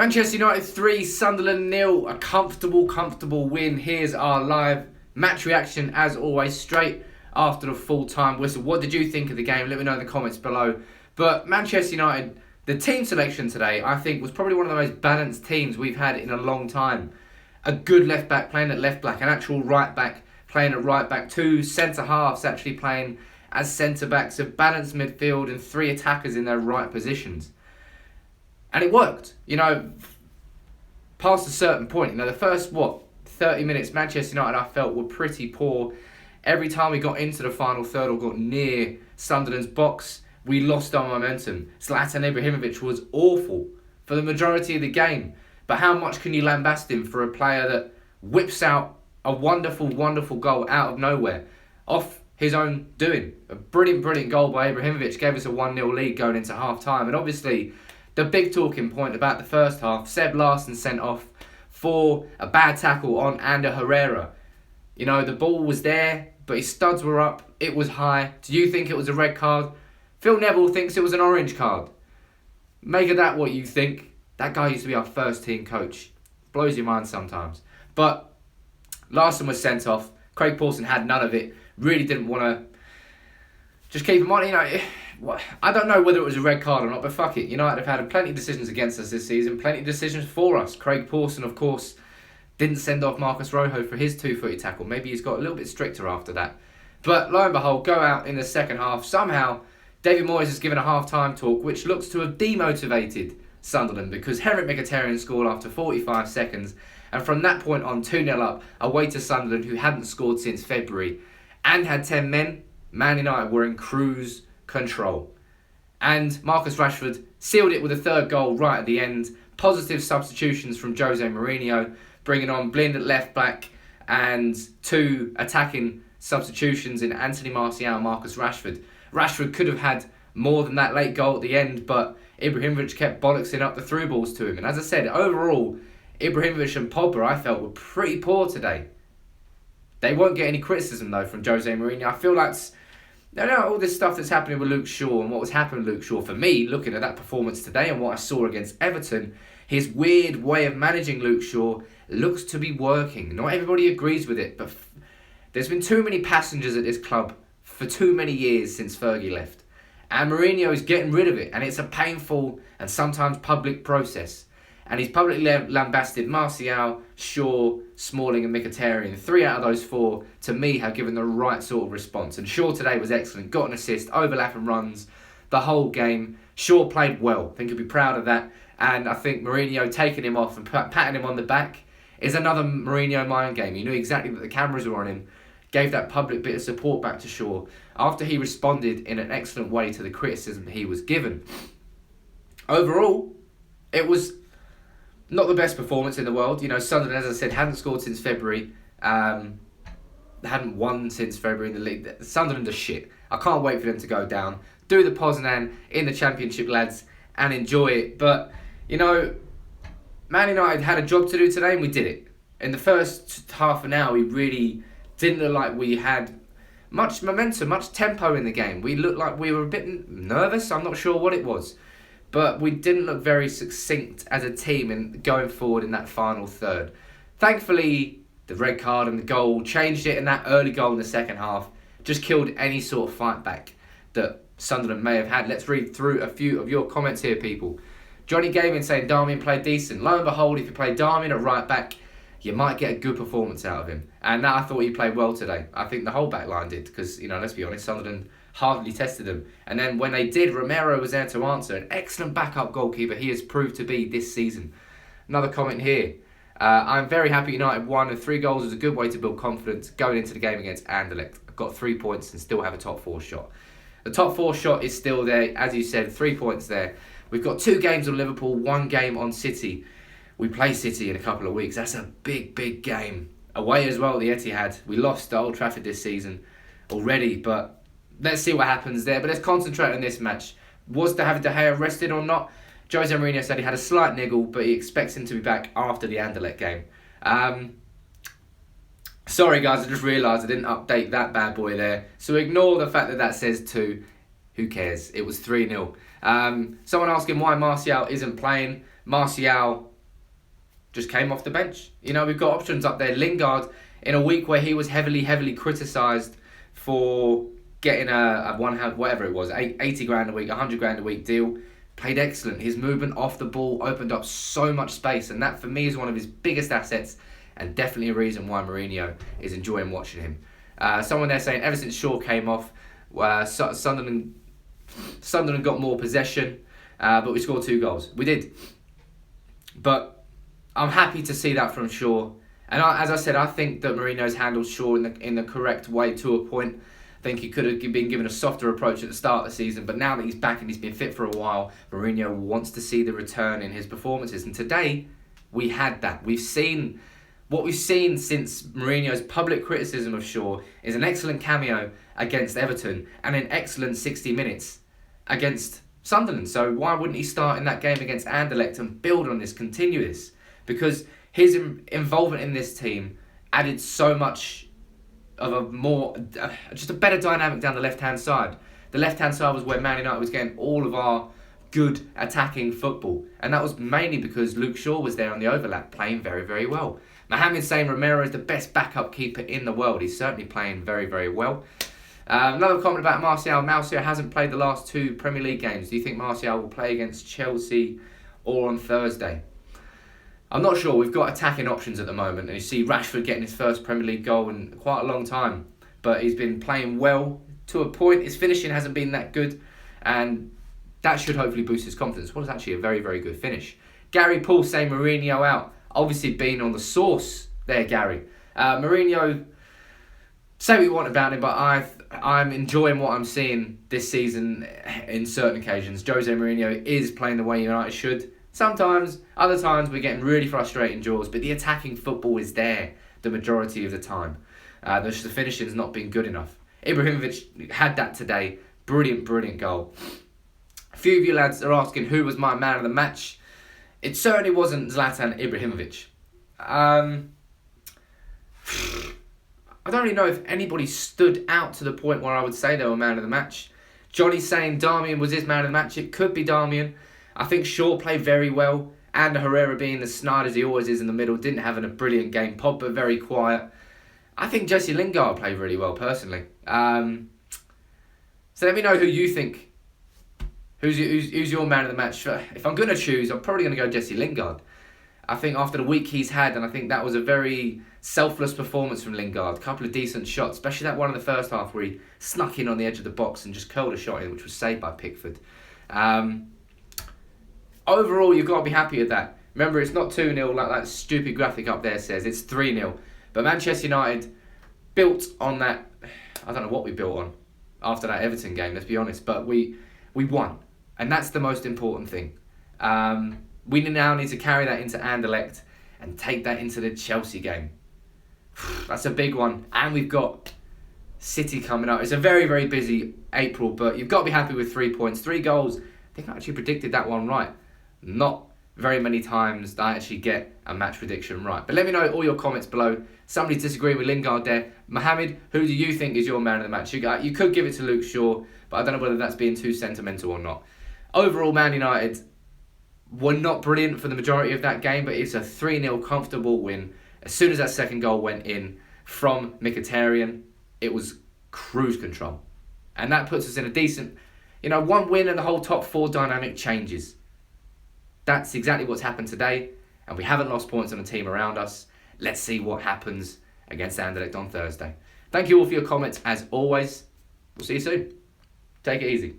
Manchester United 3, Sunderland 0. A comfortable win. Here's our live match reaction, as always, straight after the full-time whistle. What did you think of the game? Let me know in the comments below. But Manchester United, the team selection today, I think, was probably one of the most balanced teams we've had in a long time. A good left-back playing at left-back, an actual right-back playing at right-back, two centre-halves actually playing as centre-backs, a balanced midfield and three attackers in their right positions. And it worked, past a certain point. The first, 30 minutes, Manchester United, I felt, were pretty poor. Every time we got into the final third or got near Sunderland's box, we lost our momentum. Zlatan Ibrahimovic was awful for the majority of the game. But how much can you lambast him for a player that whips out a wonderful goal out of nowhere, off his own doing? A brilliant goal by Ibrahimovic gave us a 1-0 lead going into half-time. And obviously, the big talking point about the first half, Seb Larsson sent off for a bad tackle on Ander Herrera. The ball was there, but his studs were up. It was high. Do you think it was a red card? Phil Neville thinks it was an orange card. Make of that what you think. That guy used to be our first team coach. Blows your mind sometimes. But Larsson was sent off. Craig Pawson had none of it. Really didn't want to just keep him on. I don't know whether it was a red card or not, but fuck it. United have had plenty of decisions against us this season, plenty of decisions for us. Craig Pawson, of course, didn't send off Marcus Rojo for his two-footed tackle. Maybe he's got a little bit stricter after that. But lo and behold, go out in the second half. Somehow, David Moyes has given a half-time talk, which looks to have demotivated Sunderland, because Henrikh Mkhitaryan scored after 45 seconds. And from that point on, 2-0 up, away to Sunderland, who hadn't scored since February and had 10 men. Man United were in cruise control. And Marcus Rashford sealed it with a third goal right at the end. Positive substitutions from Jose Mourinho, bringing on Blind at left back and two attacking substitutions in Anthony Martial and Marcus Rashford. Rashford could have had more than that late goal at the end, but Ibrahimovic kept bollocksing up the through balls to him. And as I said, overall, Ibrahimovic and Pogba, I felt, were pretty poor today. They won't get any criticism, though, from Jose Mourinho. I feel like all this stuff that's happening with Luke Shaw and what was happening with Luke Shaw, for me, looking at that performance today and what I saw against Everton, his weird way of managing Luke Shaw looks to be working. Not everybody agrees with it, but there's been too many passengers at this club for too many years since Fergie left. And Mourinho is getting rid of it, and it's a painful and sometimes public process. And he's publicly lambasted Martial, Shaw, Smalling and Mkhitaryan. 3 out of those 4, to me, have given the right sort of response. And Shaw today was excellent. Got an assist, overlapping runs, the whole game. Shaw played well. I think he'll be proud of that. And I think Mourinho taking him off and patting him on the back is another Mourinho mind game. He knew exactly that the cameras were on him. Gave that public bit of support back to Shaw after he responded in an excellent way to the criticism he was given. Overall, it was not the best performance in the world. Sunderland, as I said, hadn't scored since February. They hadn't won since February in the league. Sunderland are shit. I can't wait for them to go down. Do the Poznan in the Championship, lads, and enjoy it. But, Man United had a job to do today, and we did it. In the first half an hour, we really didn't look like we had much momentum, much tempo in the game. We looked like we were a bit nervous. I'm not sure what it was. But we didn't look very succinct as a team in going forward in that final third. Thankfully, the red card and the goal changed it, and that early goal in the second half just killed any sort of fight back that Sunderland may have had. Let's read through a few of your comments here, people. Johnny Gaming saying Darmian played decent. Lo and behold, if you play Darmian at right back, you might get a good performance out of him. And I thought he played well today. I think the whole back line did, because, let's be honest, Sunderland hardly tested them. And then when they did, Romero was there to answer. An excellent backup goalkeeper he has proved to be this season. Another comment here. I'm very happy United won, and 3 goals was a good way to build confidence going into the game against Anderlecht. I've got 3 points and still have a top 4 shot. The top 4 shot is still there. As you said, 3 points there. We've got 2 games on Liverpool, 1 game on City. We play City in a couple of weeks. That's a big game. Away as well, the Etihad. We lost at Old Trafford this season already, but let's see what happens there. But let's concentrate on this match. Was David De Gea rested or not? Jose Mourinho said he had a slight niggle, but he expects him to be back after the Anderlecht game. Sorry guys, I just realised I didn't update that bad boy there. So ignore the fact that that says 2. Who cares? It was 3-0. Someone asking why Martial isn't playing. Martial just came off the bench. You know, we've got options up there. Lingard, in a week where he was heavily criticised for getting a whatever it was, 80 grand a week, 100 grand a week deal, played excellent. His movement off the ball opened up so much space, and that for me is one of his biggest assets, and definitely a reason why Mourinho is enjoying watching him. Someone there saying ever since Shaw came off, Sunderland got more possession, but we scored 2 goals. We did. But I'm happy to see that from Shaw. And as I said, I think that Mourinho's handled Shaw in the correct way to a point. I think he could have been given a softer approach at the start of the season, but now that he's back and he's been fit for a while, Mourinho wants to see the return in his performances. And today, we had that. What we've seen since Mourinho's public criticism of Shaw is an excellent cameo against Everton and an excellent 60 minutes against Sunderland. So why wouldn't he start in that game against Anderlecht and build on this, continue this? Because his involvement in this team added so much of just a better dynamic down the left-hand side. The left-hand side was where Man United was getting all of our good attacking football. And that was mainly because Luke Shaw was there on the overlap, playing very, very well. Mohamed saying Romero is the best backup keeper in the world. He's certainly playing very, very well. Another comment about Martial. Martial hasn't played the last 2 Premier League games. Do you think Martial will play against Chelsea or on Thursday? I'm not sure. We've got attacking options at the moment. And you see Rashford getting his first Premier League goal in quite a long time. But he's been playing well to a point. His finishing hasn't been that good. And that should hopefully boost his confidence. What is actually a very, very good finish. Gary Paul saying Mourinho out. Obviously being on the sauce there, Gary. Mourinho, say what you want about him, but I'm enjoying what I'm seeing this season in certain occasions. Jose Mourinho is playing the way United should. Sometimes, other times we're getting really frustrating draws, but the attacking football is there the majority of the time. The finishing's not been good enough. Ibrahimovic had that today. Brilliant goal. A few of you lads are asking who was my man of the match. It certainly wasn't Zlatan Ibrahimovic. I don't really know if anybody stood out to the point where I would say they were man of the match. Johnny's saying Darmian was his man of the match. It could be Darmian. I think Shaw played very well. And Herrera, being as snide as he always is in the middle, didn't have a brilliant game. Pogba very quiet. I think Jesse Lingard played really well personally. So let me know who you think. Who's your man of the match? If I'm going to choose, I'm probably going to go Jesse Lingard. I think after the week he's had, and I think that was a very selfless performance from Lingard. A couple of decent shots, especially that one in the first half where he snuck in on the edge of the box and just curled a shot in, which was saved by Pickford. Overall, you've got to be happy with that. Remember, it's not 2-0 like that stupid graphic up there says. It's 3-0. But Manchester United built on that. I don't know what we built on after that Everton game, let's be honest. But we won. And that's the most important thing. We now need to carry that into Anderlecht and take that into the Chelsea game. That's a big one. And we've got City coming up. It's a very, very busy April, but you've got to be happy with 3 points. 3 goals. I think I actually predicted that one right. Not very many times that I actually get a match prediction right. But let me know all your comments below. Somebody's disagreeing with Lingard there. Mohamed, who do you think is your man of the match? You could give it to Luke Shaw, but I don't know whether that's being too sentimental or not. Overall, Man United were not brilliant for the majority of that game, but it's a 3-0 comfortable win. As soon as that second goal went in from Mkhitaryan, it was cruise control. And that puts us in a decent, one win and the whole top 4 dynamic changes. That's exactly what's happened today, and we haven't lost points on the team around us. Let's see what happens against Anderlecht on Thursday. Thank you all for your comments, as always. We'll see you soon. Take it easy.